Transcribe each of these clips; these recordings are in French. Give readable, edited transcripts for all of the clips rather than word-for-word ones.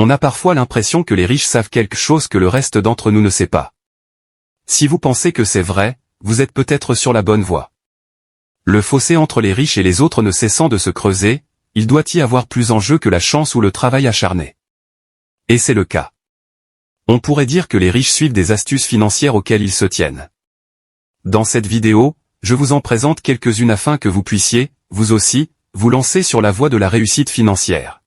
On a parfois l'impression que les riches savent quelque chose que le reste d'entre nous ne sait pas. Si vous pensez que c'est vrai, vous êtes peut-être sur la bonne voie. Le fossé entre les riches et les autres ne cessant de se creuser, il doit y avoir plus en jeu que la chance ou le travail acharné. Et c'est le cas. On pourrait dire que les riches suivent des astuces financières auxquelles ils se tiennent. Dans cette vidéo, je vous en présente quelques-unes afin que vous puissiez, vous aussi, vous lancer sur la voie de la réussite financière.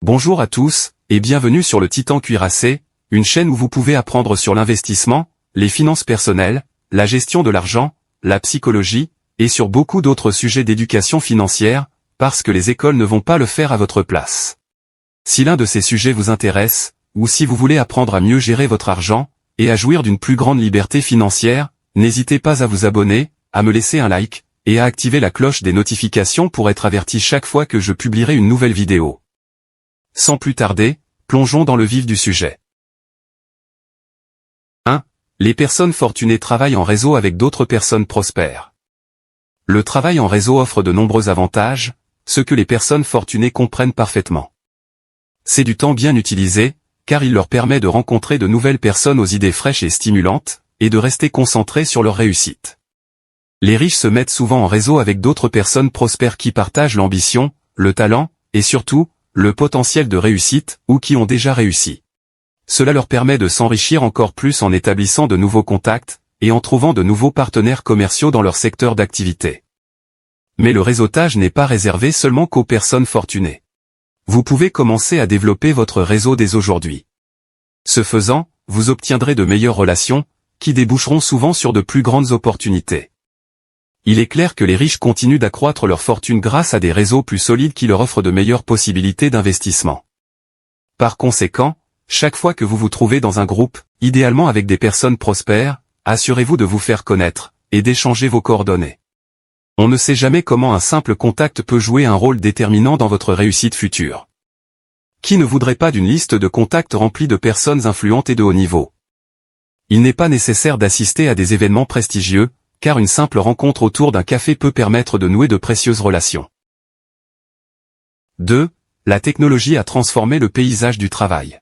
Bonjour à tous, et bienvenue sur le Titan Cuirassé, une chaîne où vous pouvez apprendre sur l'investissement, les finances personnelles, la gestion de l'argent, la psychologie, et sur beaucoup d'autres sujets d'éducation financière, parce que les écoles ne vont pas le faire à votre place. Si l'un de ces sujets vous intéresse, ou si vous voulez apprendre à mieux gérer votre argent, et à jouir d'une plus grande liberté financière, n'hésitez pas à vous abonner, à me laisser un like, et à activer la cloche des notifications pour être averti chaque fois que je publierai une nouvelle vidéo. Sans plus tarder, plongeons dans le vif du sujet. 1. Les personnes fortunées travaillent en réseau avec d'autres personnes prospères. Le travail en réseau offre de nombreux avantages, ce que les personnes fortunées comprennent parfaitement. C'est du temps bien utilisé, car il leur permet de rencontrer de nouvelles personnes aux idées fraîches et stimulantes, et de rester concentrés sur leur réussite. Les riches se mettent souvent en réseau avec d'autres personnes prospères qui partagent l'ambition, le talent, et surtout, le potentiel de réussite, ou qui ont déjà réussi. Cela leur permet de s'enrichir encore plus en établissant de nouveaux contacts, et en trouvant de nouveaux partenaires commerciaux dans leur secteur d'activité. Mais le réseautage n'est pas réservé seulement qu'aux personnes fortunées. Vous pouvez commencer à développer votre réseau dès aujourd'hui. Ce faisant, vous obtiendrez de meilleures relations, qui déboucheront souvent sur de plus grandes opportunités. Il est clair que les riches continuent d'accroître leur fortune grâce à des réseaux plus solides qui leur offrent de meilleures possibilités d'investissement. Par conséquent, chaque fois que vous vous trouvez dans un groupe, idéalement avec des personnes prospères, assurez-vous de vous faire connaître, et d'échanger vos coordonnées. On ne sait jamais comment un simple contact peut jouer un rôle déterminant dans votre réussite future. Qui ne voudrait pas d'une liste de contacts remplie de personnes influentes et de haut niveau? Il n'est pas nécessaire d'assister à des événements prestigieux, car une simple rencontre autour d'un café peut permettre de nouer de précieuses relations. 2. La technologie a transformé le paysage du travail.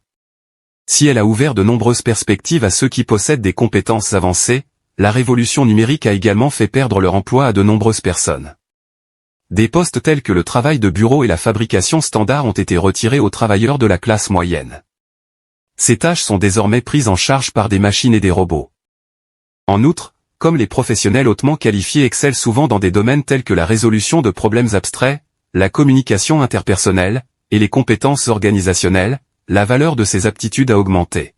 Si elle a ouvert de nombreuses perspectives à ceux qui possèdent des compétences avancées, la révolution numérique a également fait perdre leur emploi à de nombreuses personnes. Des postes tels que le travail de bureau et la fabrication standard ont été retirés aux travailleurs de la classe moyenne. Ces tâches sont désormais prises en charge par des machines et des robots. En outre, comme les professionnels hautement qualifiés excellent souvent dans des domaines tels que la résolution de problèmes abstraits, la communication interpersonnelle, et les compétences organisationnelles, la valeur de ces aptitudes a augmenté.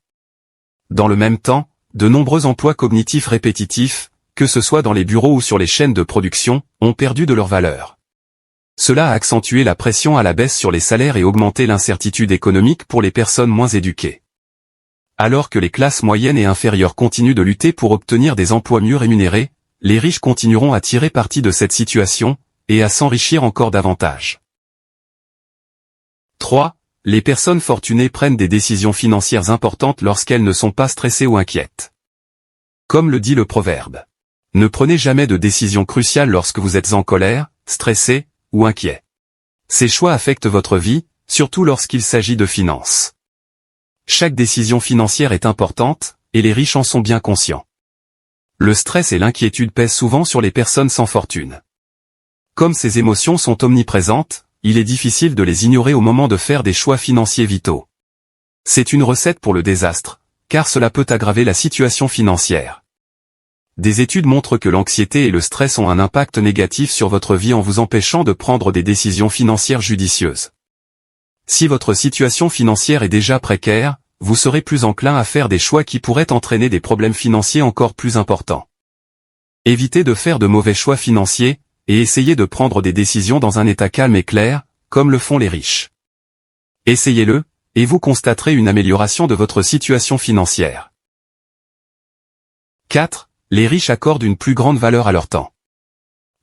Dans le même temps, de nombreux emplois cognitifs répétitifs, que ce soit dans les bureaux ou sur les chaînes de production, ont perdu de leur valeur. Cela a accentué la pression à la baisse sur les salaires et augmenté l'incertitude économique pour les personnes moins éduquées. Alors que les classes moyennes et inférieures continuent de lutter pour obtenir des emplois mieux rémunérés, les riches continueront à tirer parti de cette situation, et à s'enrichir encore davantage. 3. Les personnes fortunées prennent des décisions financières importantes lorsqu'elles ne sont pas stressées ou inquiètes. Comme le dit le proverbe. Ne prenez jamais de décisions cruciales lorsque vous êtes en colère, stressé, ou inquiet. Ces choix affectent votre vie, surtout lorsqu'il s'agit de finances. Chaque décision financière est importante, et les riches en sont bien conscients. Le stress et l'inquiétude pèsent souvent sur les personnes sans fortune. Comme ces émotions sont omniprésentes, il est difficile de les ignorer au moment de faire des choix financiers vitaux. C'est une recette pour le désastre, car cela peut aggraver la situation financière. Des études montrent que l'anxiété et le stress ont un impact négatif sur votre vie en vous empêchant de prendre des décisions financières judicieuses. Si votre situation financière est déjà précaire, vous serez plus enclin à faire des choix qui pourraient entraîner des problèmes financiers encore plus importants. Évitez de faire de mauvais choix financiers, et essayez de prendre des décisions dans un état calme et clair, comme le font les riches. Essayez-le, et vous constaterez une amélioration de votre situation financière. 4. Les riches accordent une plus grande valeur à leur temps.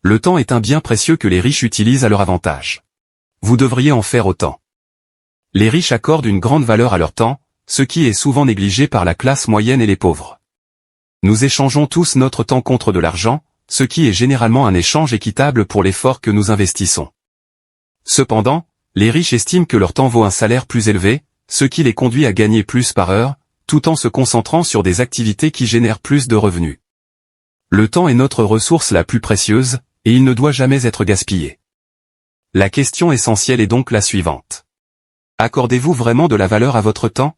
Le temps est un bien précieux que les riches utilisent à leur avantage. Vous devriez en faire autant. Les riches accordent une grande valeur à leur temps, ce qui est souvent négligé par la classe moyenne et les pauvres. Nous échangeons tous notre temps contre de l'argent, ce qui est généralement un échange équitable pour l'effort que nous investissons. Cependant, les riches estiment que leur temps vaut un salaire plus élevé, ce qui les conduit à gagner plus par heure, tout en se concentrant sur des activités qui génèrent plus de revenus. Le temps est notre ressource la plus précieuse, et il ne doit jamais être gaspillé. La question essentielle est donc la suivante. Accordez-vous vraiment de la valeur à votre temps?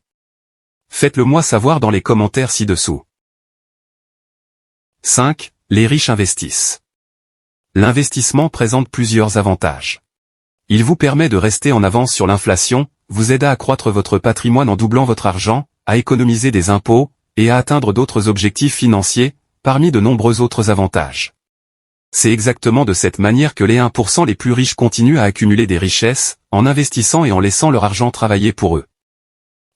Faites-le moi savoir dans les commentaires ci-dessous. 5. Les riches investissent. L'investissement présente plusieurs avantages. Il vous permet de rester en avance sur l'inflation, vous aide à accroître votre patrimoine en doublant votre argent, à économiser des impôts, et à atteindre d'autres objectifs financiers, parmi de nombreux autres avantages. C'est exactement de cette manière que les 1% les plus riches continuent à accumuler des richesses, en investissant et en laissant leur argent travailler pour eux.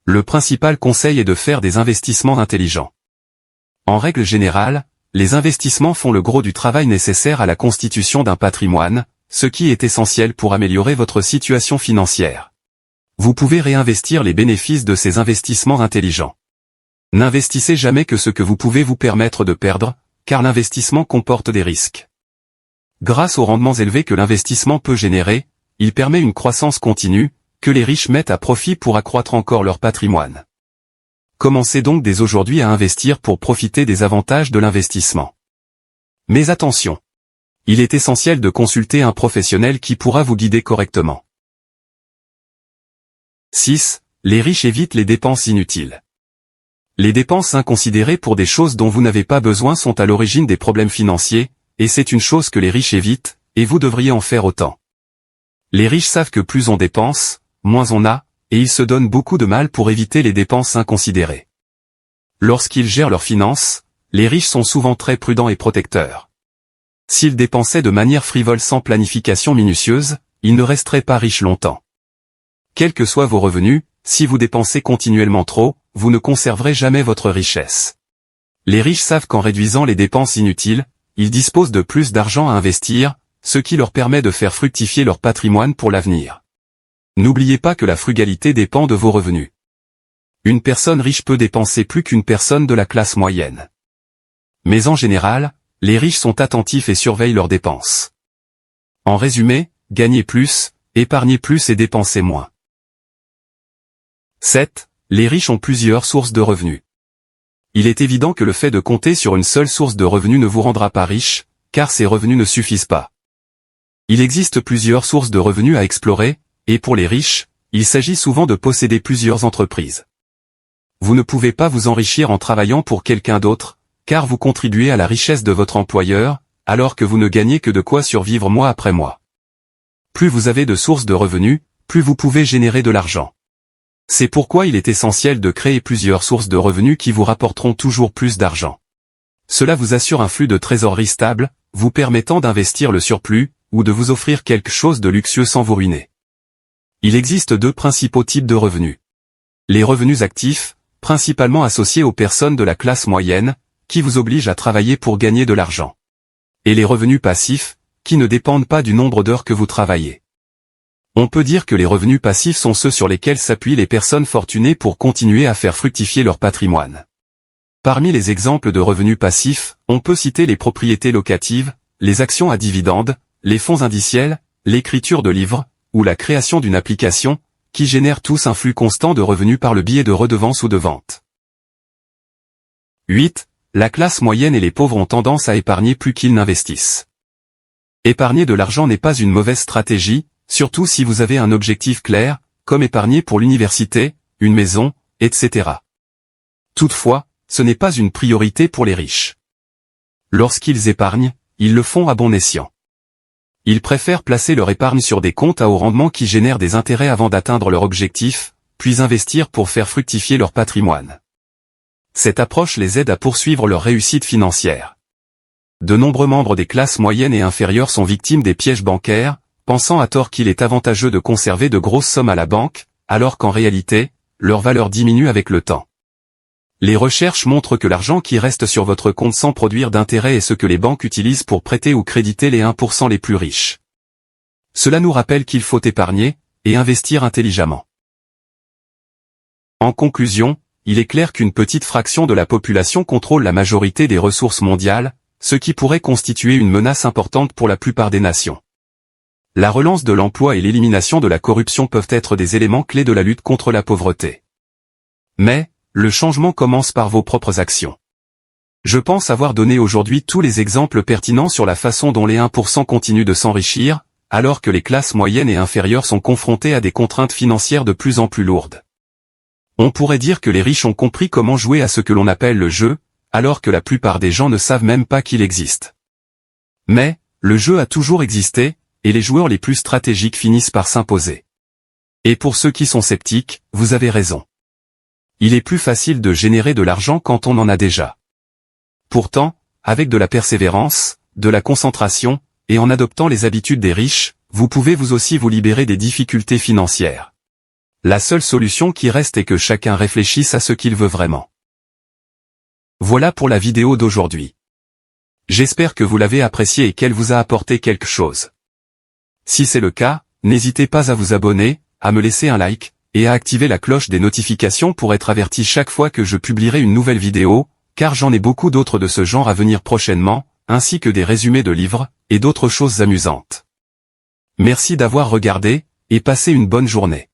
Le principal conseil est de faire des investissements intelligents. En règle générale, les investissements font le gros du travail nécessaire à la constitution d'un patrimoine, ce qui est essentiel pour améliorer votre situation financière. Vous pouvez réinvestir les bénéfices de ces investissements intelligents. N'investissez jamais que ce que vous pouvez vous permettre de perdre, car l'investissement comporte des risques. Grâce aux rendements élevés que l'investissement peut générer, il permet une croissance continue, que les riches mettent à profit pour accroître encore leur patrimoine. Commencez donc dès aujourd'hui à investir pour profiter des avantages de l'investissement. Mais attention! Il est essentiel de consulter un professionnel qui pourra vous guider correctement. 6. Les riches évitent les dépenses inutiles. Les dépenses inconsidérées pour des choses dont vous n'avez pas besoin sont à l'origine des problèmes financiers, et c'est une chose que les riches évitent, et vous devriez en faire autant. Les riches savent que plus on dépense, moins on a, et ils se donnent beaucoup de mal pour éviter les dépenses inconsidérées. Lorsqu'ils gèrent leurs finances, les riches sont souvent très prudents et protecteurs. S'ils dépensaient de manière frivole sans planification minutieuse, ils ne resteraient pas riches longtemps. Quels que soient vos revenus, si vous dépensez continuellement trop, vous ne conserverez jamais votre richesse. Les riches savent qu'en réduisant les dépenses inutiles, ils disposent de plus d'argent à investir, ce qui leur permet de faire fructifier leur patrimoine pour l'avenir. N'oubliez pas que la frugalité dépend de vos revenus. Une personne riche peut dépenser plus qu'une personne de la classe moyenne. Mais en général, les riches sont attentifs et surveillent leurs dépenses. En résumé, gagnez plus, épargnez plus et dépensez moins. 7. Les riches ont plusieurs sources de revenus. Il est évident que le fait de compter sur une seule source de revenus ne vous rendra pas riche, car ces revenus ne suffisent pas. Il existe plusieurs sources de revenus à explorer, et pour les riches, il s'agit souvent de posséder plusieurs entreprises. Vous ne pouvez pas vous enrichir en travaillant pour quelqu'un d'autre, car vous contribuez à la richesse de votre employeur, alors que vous ne gagnez que de quoi survivre mois après mois. Plus vous avez de sources de revenus, plus vous pouvez générer de l'argent. C'est pourquoi il est essentiel de créer plusieurs sources de revenus qui vous rapporteront toujours plus d'argent. Cela vous assure un flux de trésorerie stable, vous permettant d'investir le surplus, ou de vous offrir quelque chose de luxueux sans vous ruiner. Il existe deux principaux types de revenus. Les revenus actifs, principalement associés aux personnes de la classe moyenne, qui vous obligent à travailler pour gagner de l'argent. Et les revenus passifs, qui ne dépendent pas du nombre d'heures que vous travaillez. On peut dire que les revenus passifs sont ceux sur lesquels s'appuient les personnes fortunées pour continuer à faire fructifier leur patrimoine. Parmi les exemples de revenus passifs, on peut citer les propriétés locatives, les actions à dividendes, les fonds indiciels, l'écriture de livres, ou la création d'une application, qui génèrent tous un flux constant de revenus par le biais de redevances ou de ventes. 8. La classe moyenne et les pauvres ont tendance à épargner plus qu'ils n'investissent. Épargner de l'argent n'est pas une mauvaise stratégie, surtout si vous avez un objectif clair, comme épargner pour l'université, une maison, etc. Toutefois, ce n'est pas une priorité pour les riches. Lorsqu'ils épargnent, ils le font à bon escient. Ils préfèrent placer leur épargne sur des comptes à haut rendement qui génèrent des intérêts avant d'atteindre leur objectif, puis investir pour faire fructifier leur patrimoine. Cette approche les aide à poursuivre leur réussite financière. De nombreux membres des classes moyennes et inférieures sont victimes des pièges bancaires, pensant à tort qu'il est avantageux de conserver de grosses sommes à la banque, alors qu'en réalité, leur valeur diminue avec le temps. Les recherches montrent que l'argent qui reste sur votre compte sans produire d'intérêt est ce que les banques utilisent pour prêter ou créditer les 1% les plus riches. Cela nous rappelle qu'il faut épargner, et investir intelligemment. En conclusion, il est clair qu'une petite fraction de la population contrôle la majorité des ressources mondiales, ce qui pourrait constituer une menace importante pour la plupart des nations. La relance de l'emploi et l'élimination de la corruption peuvent être des éléments clés de la lutte contre la pauvreté. Mais, le changement commence par vos propres actions. Je pense avoir donné aujourd'hui tous les exemples pertinents sur la façon dont les 1% continuent de s'enrichir, alors que les classes moyennes et inférieures sont confrontées à des contraintes financières de plus en plus lourdes. On pourrait dire que les riches ont compris comment jouer à ce que l'on appelle le jeu, alors que la plupart des gens ne savent même pas qu'il existe. Mais, le jeu a toujours existé, et les joueurs les plus stratégiques finissent par s'imposer. Et pour ceux qui sont sceptiques, vous avez raison. Il est plus facile de générer de l'argent quand on en a déjà. Pourtant, avec de la persévérance, de la concentration, et en adoptant les habitudes des riches, vous pouvez vous aussi vous libérer des difficultés financières. La seule solution qui reste est que chacun réfléchisse à ce qu'il veut vraiment. Voilà pour la vidéo d'aujourd'hui. J'espère que vous l'avez appréciée et qu'elle vous a apporté quelque chose. Si c'est le cas, n'hésitez pas à vous abonner, à me laisser un like, et à activer la cloche des notifications pour être averti chaque fois que je publierai une nouvelle vidéo, car j'en ai beaucoup d'autres de ce genre à venir prochainement, ainsi que des résumés de livres, et d'autres choses amusantes. Merci d'avoir regardé, et passez une bonne journée.